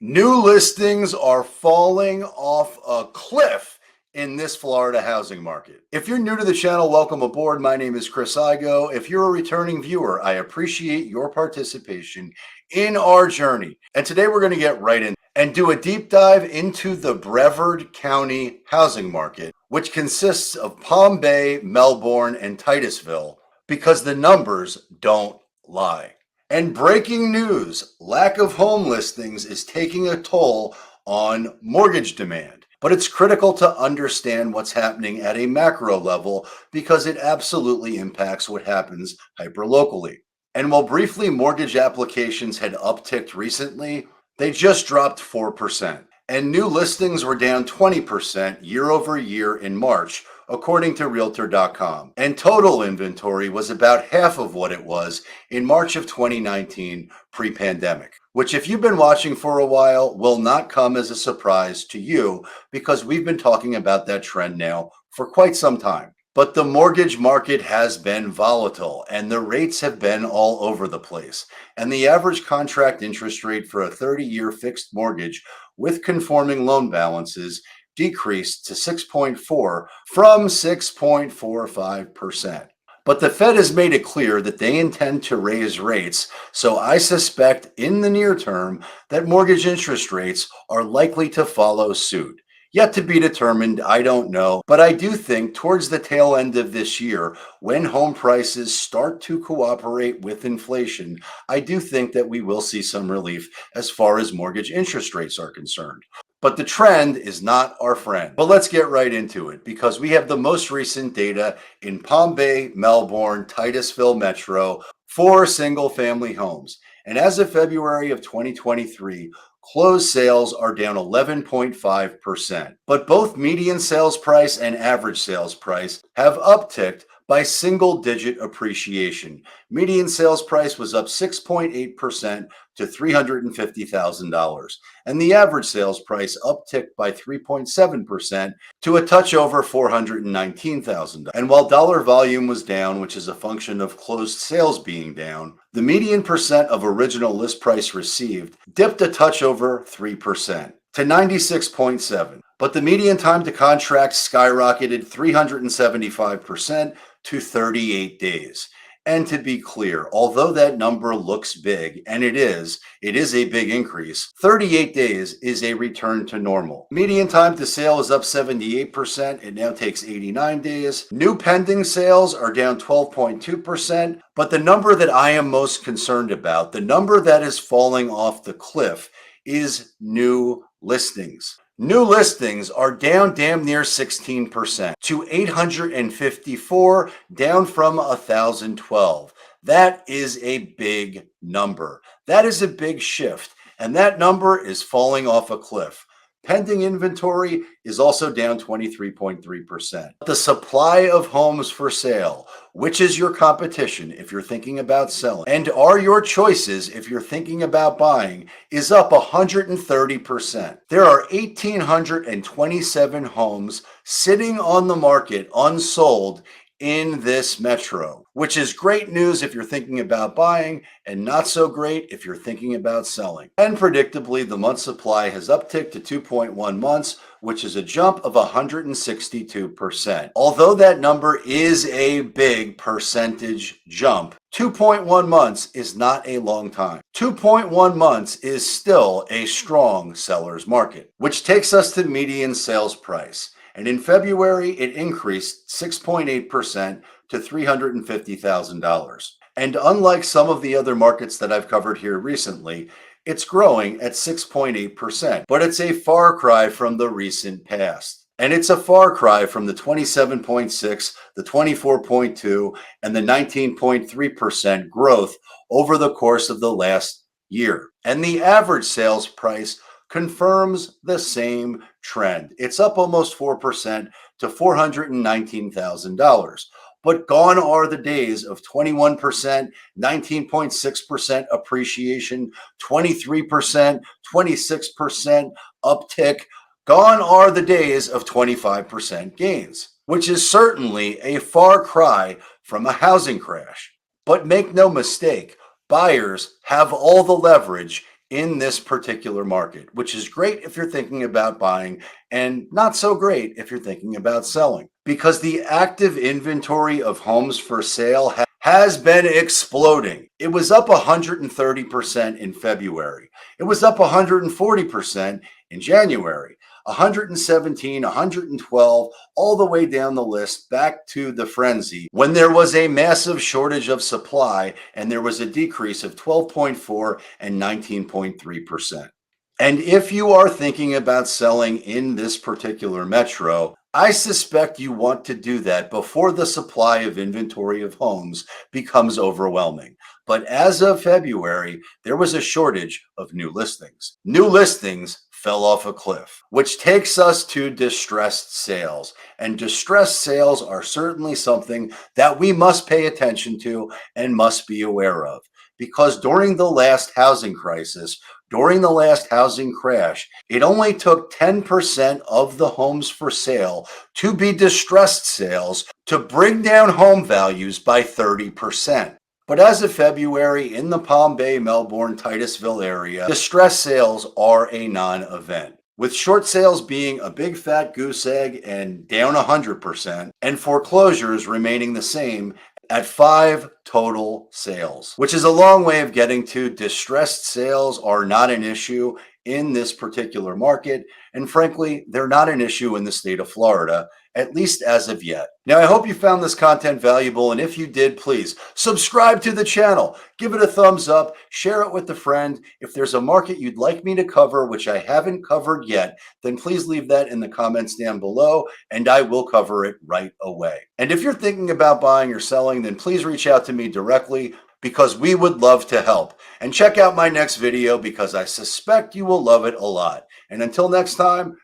New listings are falling off a cliff in this Florida housing market. If you're new to the channel, welcome aboard. My name is Chris Igo. If you're a returning viewer, I appreciate your participation in our journey. And today we're going to get right in and do a deep dive into the Brevard County housing market, which consists of Palm Bay, Melbourne, and Titusville, because the numbers don't lie. And breaking news, lack of home listings is taking a toll on mortgage demand. But it's critical to understand what's happening at a macro level because it absolutely impacts what happens hyperlocally. And while briefly mortgage applications had upticked recently, they just dropped 4%. And new listings were down 20% year over year in March, according to Realtor.com. And total inventory was about half of what it was in March of 2019 pre-pandemic, which if you've been watching for a while will not come as a surprise to you because we've been talking about that trend now for quite some time. But the mortgage market has been volatile and the rates have been all over the place. And the average contract interest rate for a 30-year fixed mortgage with conforming loan balances decreased to 6.4 from 6.45%. But the Fed has made it clear that they intend to raise rates, so I suspect in the near term that mortgage interest rates are likely to follow suit. Yet to be determined, I don't know, but I do think towards the tail end of this year, when home prices start to cooperate with inflation, I do think that we will see some relief as far as mortgage interest rates are concerned. But the trend is not our friend. But let's get right into it because we have the most recent data in Palm Bay, Melbourne, Titusville Metro for single family homes. And as of February of 2023, closed sales are down 11.5%. But both median sales price and average sales price have upticked by single-digit appreciation. Median sales price was up 6.8% to $350,000, and the average sales price upticked by 3.7% to a touch over $419,000. And while dollar volume was down, which is a function of closed sales being down, the median percent of original list price received dipped a touch over 3% to 96.7. But the median time to contract skyrocketed 375% to 38 days. And to be clear, although that number looks big, and it is a big increase, 38 days is a return to normal. Median time to sale is up 78%. It now takes 89 days. New pending sales are down 12.2%. But the number that I am most concerned about, the number that is falling off the cliff, is new listings. New listings are down damn near 16% to 854, down from 1,012. That is a big number. That is a big shift, and that number is falling off a cliff. Pending inventory is also down 23.3%. The supply of homes for sale, which is your competition if you're thinking about selling, and are your choices if you're thinking about buying, is up 130%. There are 1,827 homes sitting on the market unsold in this metro, which is great news if you're thinking about buying and not so great if you're thinking about selling. And predictably, the month supply has upticked to 2.1 months, which is a jump of 162%. Although that number is a big percentage jump, 2.1 months is not a long time. 2.1 months is still a strong seller's market, which takes us to median sales price. And in February, it increased 6.8% to $350,000. And unlike some of the other markets that I've covered here recently, it's growing at 6.8%, but it's a far cry from the recent past. And it's a far cry from the 27.6, the 24.2, and the 19.3% growth over the course of the last year. And the average sales price confirms the same trend. It's up almost 4% to $419,000. But gone are the days of 21%, 19.6% appreciation, 23%, 26% uptick. Gone are the days of 25% gains, which is certainly a far cry from a housing crash. But make no mistake, buyers have all the leverage in this particular market, which is great if you're thinking about buying and not so great if you're thinking about selling, because the active inventory of homes for sale has been exploding. It was up 130% in February. It was up 140% in January. 117, 112, all the way down the list back to the frenzy when there was a massive shortage of supply and there was a decrease of 12.4 and 19.3%. And if you are thinking about selling in this particular metro, I suspect you want to do that before the supply of inventory of homes becomes overwhelming. But as of February, there was a shortage of new listings. New listings fell off a cliff, which takes us to distressed sales. And distressed sales are certainly something that we must pay attention to and must be aware of. Because during the last housing crisis, during the last housing crash, it only took 10% of the homes for sale to be distressed sales to bring down home values by 30%. But as of February, in the Palm Bay, Melbourne, Titusville area, distress sales are a non-event, with short sales being a big fat goose egg and down 100%, and foreclosures remaining the same at 5 total sales, which is a long way of getting to distressed sales are not an issue in this particular market. And frankly, they're not an issue in the state of Florida, at least as of yet. Now, I hope you found this content valuable. And if you did, please subscribe to the channel, give it a thumbs up, share it with a friend. If there's a market you'd like me to cover, which I haven't covered yet, then please leave that in the comments down below and I will cover it right away. And if you're thinking about buying or selling, then please reach out to me directly, because we would love to help. And check out my next video because I suspect you will love it a lot. And until next time,